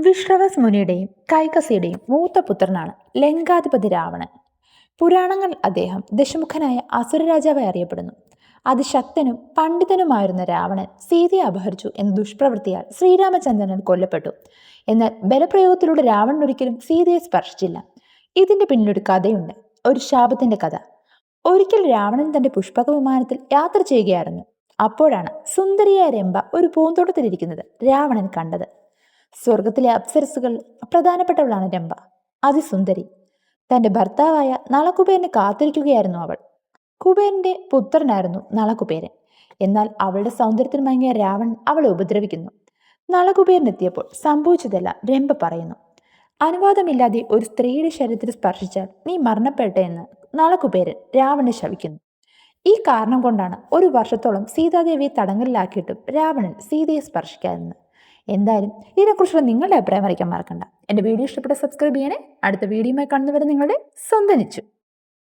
വിശ്രവസ് മുനിയുടെയും കൈകസിയുടെയും മൂത്ത പുത്രനാണ് ലങ്കാധിപതി രാവണൻ. പുരാണങ്ങൾ അദ്ദേഹം ദശമുഖനായ അസുരരാജാവായി അറിയപ്പെടുന്നു. അതിശക്തനും പണ്ഡിതനുമായിരുന്ന രാവണൻ സീതയെ അപഹരിച്ചു എന്ന ദുഷ്പ്രവൃത്തിയാൽ ശ്രീരാമചന്ദ്രൻ കൊല്ലപ്പെട്ടു. എന്നാൽ ബലപ്രയോഗത്തിലൂടെ രാവണൻ ഒരിക്കലും സീതയെ സ്പർശിച്ചില്ല. ഇതിന്റെ പിന്നിലൊരു കഥയുണ്ട്, ഒരു ശാപത്തിന്റെ കഥ. ഒരിക്കൽ രാവണൻ തന്റെ പുഷ്പക വിമാനത്തിൽ യാത്ര ചെയ്യുകയായിരുന്നു. അപ്പോഴാണ് സുന്ദരിയായ രംഭ ഒരു പൂന്തോട്ടത്തിലിരിക്കുന്നത് രാവണൻ കണ്ടത്. സ്വർഗത്തിലെ അപ്സരസുകൾ പ്രധാനപ്പെട്ടവളാണ് രംഭ, അതിസുന്ദരി. തന്റെ ഭർത്താവായ നളകുബേരനെ കാത്തിരിക്കുകയായിരുന്നു അവൾ. കുബേരന്റെ പുത്രനായിരുന്നു നളകുബേരൻ. എന്നാൽ അവളുടെ സൗന്ദര്യത്തിൽ മയങ്ങിയ രാവണൻ അവളെ ഉപദ്രവിക്കുന്നു. നളകുബേരൻ എത്തിയപ്പോൾ സംഭവിച്ചതെല്ലാം രംഭ പറയുന്നു. അനുവാദമില്ലാതെ ഒരു സ്ത്രീയുടെ ശരീരത്തിൽ സ്പർശിച്ചാൽ നീ മരണപ്പെട്ടെ എന്ന് നളകുബേരൻ രാവണനെ ശപിക്കുന്നു. ഈ കാരണം കൊണ്ടാണ് ഒരു വർഷത്തോളം സീതാദേവിയെ തടങ്കലിലാക്കിയിട്ടും രാവണൻ സീതയെ സ്പർശിക്കാതിരുന്നത്. എന്തായാലും ഇതിനെക്കുറിച്ചുള്ള നിങ്ങളുടെ അഭിപ്രായം അറിയിക്കാൻ മറക്കണ്ട. എൻ്റെ വീഡിയോ ഇഷ്ടപ്പെട്ട സബ്സ്ക്രൈബ് ചെയ്യണേ. അടുത്ത വീഡിയോയുമായി കാണുന്നവരെ നിങ്ങളുടെ സ്വന്തം നിച്ചു.